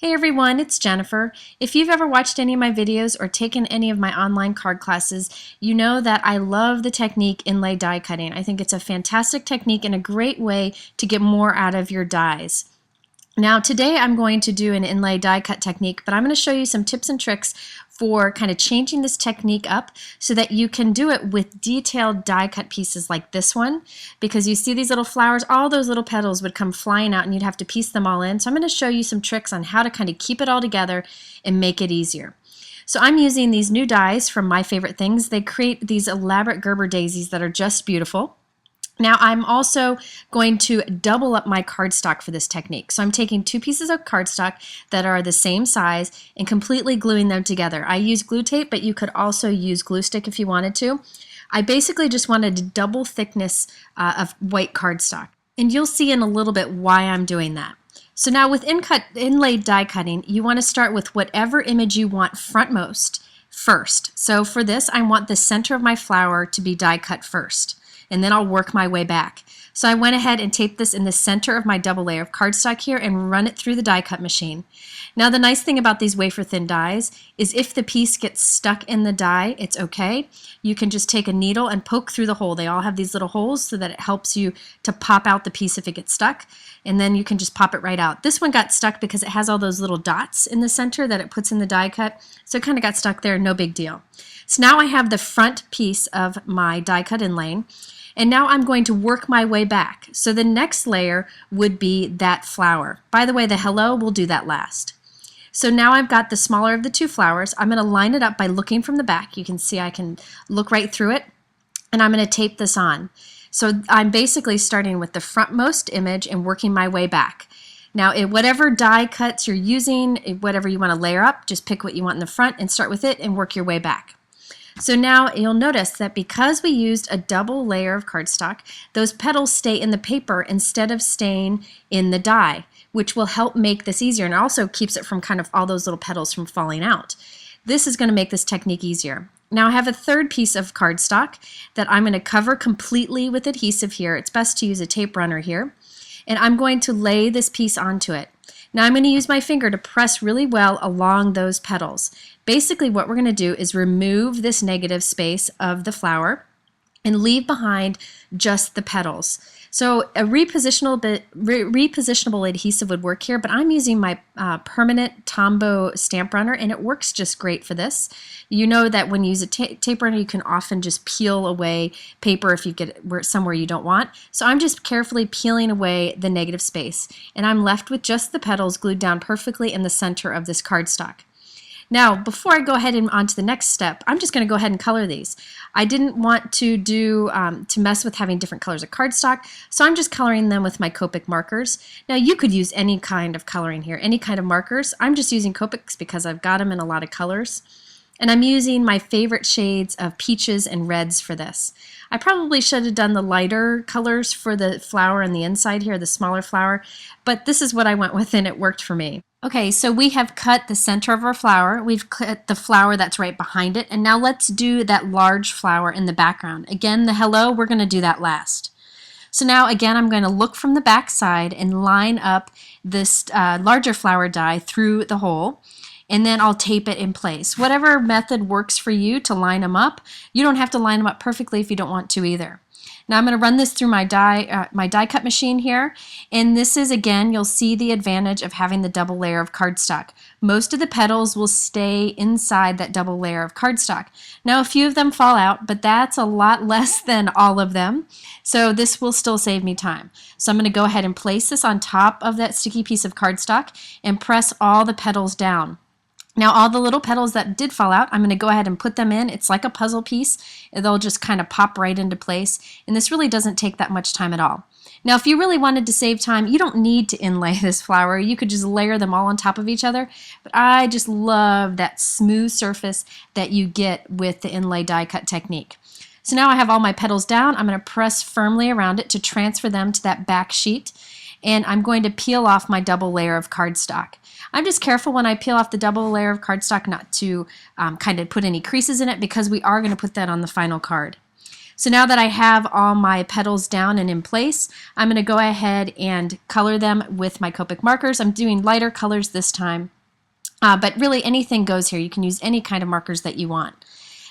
Hey everyone, it's Jennifer. If you've ever watched any of my videos or taken any of my online card classes, you know that I love the technique inlay die cutting. I think it's a fantastic technique and a great way to get more out of your dies. Now today I'm going to do an inlay die cut technique, but I'm going to show you some tips and tricks for kind of changing this technique up so that you can do it with detailed die cut pieces like this one, because you see these little flowers, all those little petals would come flying out and you'd have to piece them all in. So I'm going to show you some tricks on how to kind of keep it all together and make it easier. So I'm using these new dies from My Favorite Things. They create these elaborate Gerber daisies that are just beautiful. Now I'm also going to double up my cardstock for this technique. So I'm taking two pieces of cardstock that are the same size and completely gluing them together. I use glue tape, but you could also use glue stick if you wanted to. I basically just wanted a double thickness of white cardstock. And you'll see in a little bit why I'm doing that. So now with inlaid die cutting, you want to start with whatever image you want frontmost first. So for this, I want the center of my flower to be die cut first, and then I'll work my way back. So I went ahead and taped this in the center of my double layer of cardstock here and run it through the die cut machine. Now the nice thing about these wafer thin dies is if the piece gets stuck in the die, it's okay. You can just take a needle and poke through the hole. They all have these little holes so that it helps you to pop out the piece if it gets stuck, and then you can just pop it right out. This one got stuck because it has all those little dots in the center that it puts in the die cut, so it kind of got stuck there, no big deal. So now I have the front piece of my die cut inlaying. And now I'm going to work my way back. So the next layer would be that flower. By the way, the hello, we'll do that last. So now I've got the smaller of the two flowers. I'm going to line it up by looking from the back. You can see I can look right through it. And I'm going to tape this on. So I'm basically starting with the frontmost image and working my way back. Now, whatever die cuts you're using, whatever you want to layer up, just pick what you want in the front and start with it and work your way back. So now you'll notice that because we used a double layer of cardstock, those petals stay in the paper instead of staying in the die, which will help make this easier, and also keeps it from kind of all those little petals from falling out. This is going to make this technique easier. Now I have a third piece of cardstock that I'm going to cover completely with adhesive here. It's best to use a tape runner here. And I'm going to lay this piece onto it. Now I'm going to use my finger to press really well along those petals. Basically what we're going to do is remove this negative space of the flower and leave behind just the petals. So a repositionable adhesive would work here, but I'm using my permanent Tombow stamp runner, and it works just great for this. You know that when you use a tape runner, you can often just peel away paper if you get it somewhere you don't want. So I'm just carefully peeling away the negative space, and I'm left with just the petals glued down perfectly in the center of this cardstock. Now, before I go ahead and on to the next step, I'm just going to go ahead and color these. I didn't want to mess with having different colors of cardstock, so I'm just coloring them with my Copic markers. Now, you could use any kind of coloring here, any kind of markers. I'm just using Copics because I've got them in a lot of colors. And I'm using my favorite shades of peaches and reds for this. I probably should have done the lighter colors for the flower on the inside here, the smaller flower, but this is what I went with and it worked for me. Okay, so we have cut the center of our flower, we've cut the flower that's right behind it, and now let's do that large flower in the background. Again, the hello, we're going to do that last. So now again, I'm going to look from the back side and line up this larger flower die through the hole, and then I'll tape it in place. Whatever method works for you to line them up. You don't have to line them up perfectly if you don't want to either. Now I'm going to run this through my die cut machine here, and this is, again, you'll see the advantage of having the double layer of cardstock. Most of the petals will stay inside that double layer of cardstock. Now a few of them fall out, but that's a lot less than all of them, so this will still save me time. So I'm going to go ahead and place this on top of that sticky piece of cardstock and press all the petals down. Now all the little petals that did fall out, I'm going to go ahead and put them in. It's like a puzzle piece. They'll just kind of pop right into place, and this really doesn't take that much time at all. Now if you really wanted to save time, you don't need to inlay this flower. You could just layer them all on top of each other, but I just love that smooth surface that you get with the inlay die cut technique. So now I have all my petals down. I'm going to press firmly around it to transfer them to that back sheet, and I'm going to peel off my double layer of cardstock. I'm just careful when I peel off the double layer of cardstock not to kind of put any creases in it, because we are going to put that on the final card. So now that I have all my petals down and in place, I'm going to go ahead and color them with my Copic markers. I'm doing lighter colors this time, but really anything goes here. You can use any kind of markers that you want.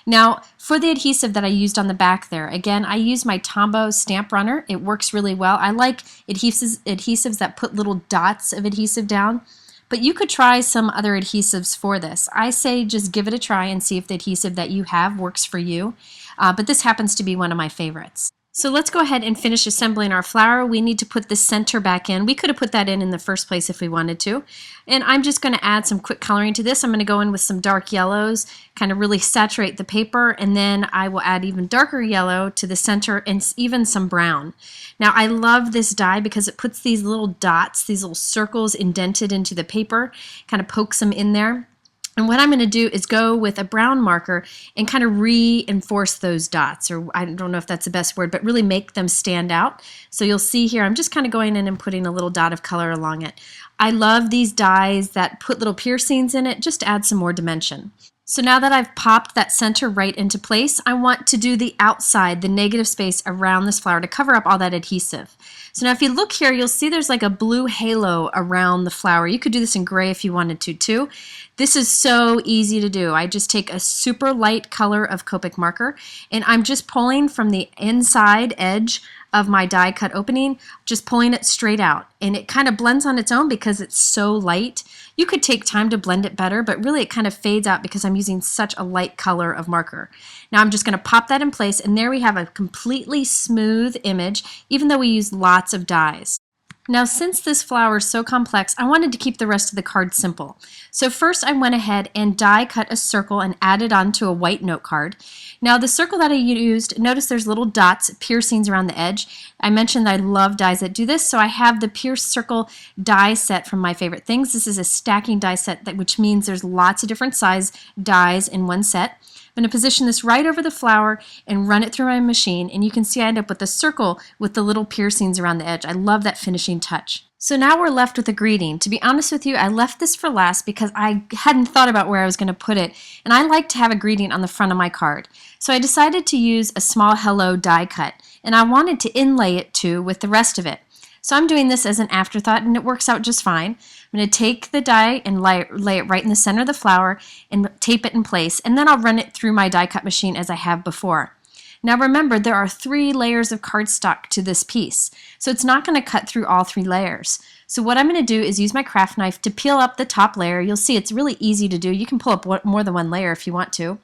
Now, for the adhesive that I used on the back there, again, I use my Tombow stamp runner. It works really well. I like adhesives that put little dots of adhesive down, but you could try some other adhesives for this. I say just give it a try and see if the adhesive that you have works for you, but this happens to be one of my favorites. So let's go ahead and finish assembling our flower. We need to put the center back in. We could have put that in the first place if we wanted to. And I'm just going to add some quick coloring to this. I'm going to go in with some dark yellows, kind of really saturate the paper, and then I will add even darker yellow to the center and even some brown. Now I love this die because it puts these little dots, these little circles indented into the paper, kind of pokes them in there. And what I'm going to do is go with a brown marker and kind of reinforce those dots, or I don't know if that's the best word, but really make them stand out. So you'll see here, I'm just kind of going in and putting a little dot of color along it. I love these dies that put little piercings in it, just to add some more dimension. So now that I've popped that center right into place, I want to do the outside, the negative space around this flower to cover up all that adhesive. So now if you look here, you'll see there's like a blue halo around the flower. You could do this in gray if you wanted to too. This is so easy to do. I just take a super light color of Copic marker and I'm just pulling from the inside edge of my die cut opening, just pulling it straight out. And it kind of blends on its own because it's so light. You could take time to blend it better, but really it kind of fades out because I'm using such a light color of marker. Now I'm just going to pop that in place, and there we have a completely smooth image, even though we use lots of dies. Now since this flower is so complex, I wanted to keep the rest of the card simple. So first I went ahead and die cut a circle and added onto a white note card. Now the circle that I used, notice there's little dots, piercings around the edge. I mentioned that I love dies that do this, so I have the pierced circle die set from My Favorite Things. This is a stacking die set, which means there's lots of different size dies in one set. I'm going to position this right over the flower and run it through my machine, and you can see I end up with a circle with the little piercings around the edge. I love that finishing touch. So now we're left with a greeting. To be honest with you, I left this for last because I hadn't thought about where I was going to put it, and I like to have a greeting on the front of my card. So I decided to use a small hello die cut, and I wanted to inlay it too with the rest of it. So I'm doing this as an afterthought, and it works out just fine. I'm going to take the die and lay it right in the center of the flower and tape it in place, and then I'll run it through my die cut machine as I have before. Now remember, there are 3 layers of cardstock to this piece, so it's not going to cut through all 3 layers. So what I'm going to do is use my craft knife to peel up the top layer. You'll see it's really easy to do. You can pull up more than one layer if you want to,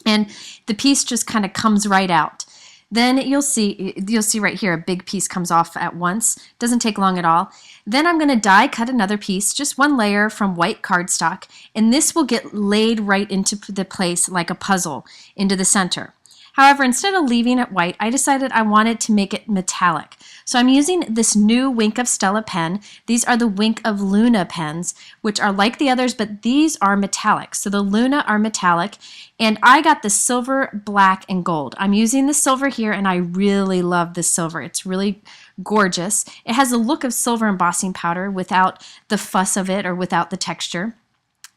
and the piece just kind of comes right out. Then you'll see right here a big piece comes off at once. Doesn't take long at all. Then I'm going to die cut another piece, just one layer from white cardstock, and this will get laid right into the place like a puzzle into the center. However, instead of leaving it white, I decided I wanted to make it metallic. So I'm using this new Wink of Stella pen. These are the Wink of Luna pens, which are like the others, but these are metallic. So the Luna are metallic, and I got the silver, black, and gold. I'm using the silver here, and I really love this silver. It's really gorgeous. It has a look of silver embossing powder without the fuss of it or without the texture.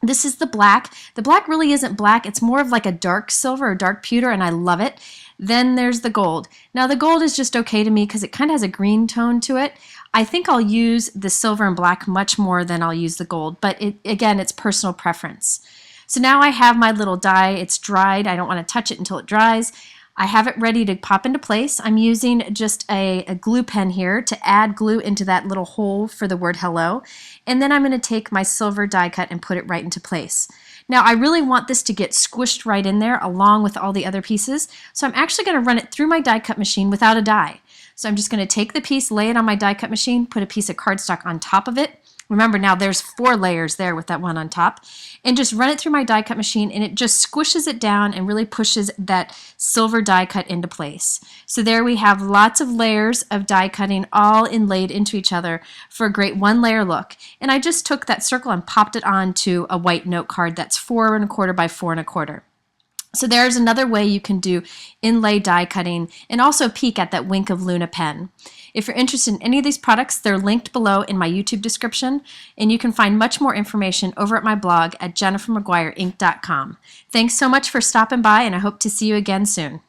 This is the black. The black really isn't black. It's more of like a dark silver or dark pewter, and I love it. Then there's the gold. Now the gold is just okay to me because it kind of has a green tone to it. I think I'll use the silver and black much more than I'll use the gold, but again, it's personal preference. So now I have my little die. It's dried. I don't want to touch it until it dries. I have it ready to pop into place. I'm using just a glue pen here to add glue into that little hole for the word hello. And then I'm going to take my silver die cut and put it right into place. Now I really want this to get squished right in there along with all the other pieces. So I'm actually going to run it through my die cut machine without a die. So I'm just going to take the piece, lay it on my die cut machine, put a piece of cardstock on top of it. Remember now there's 4 layers there with that one on top, and just run it through my die cut machine, and it just squishes it down and really pushes that silver die cut into place. So there we have lots of layers of die cutting all inlaid into each other for a great 1-layer look. And I just took that circle and popped it onto a white note card that's 4 1/4 by 4 1/4. So there's another way you can do inlay die cutting and also peek at that Wink of Luna pen. If you're interested in any of these products, they're linked below in my YouTube description, and you can find much more information over at my blog at jennifermcguireinc.com. Thanks so much for stopping by, and I hope to see you again soon.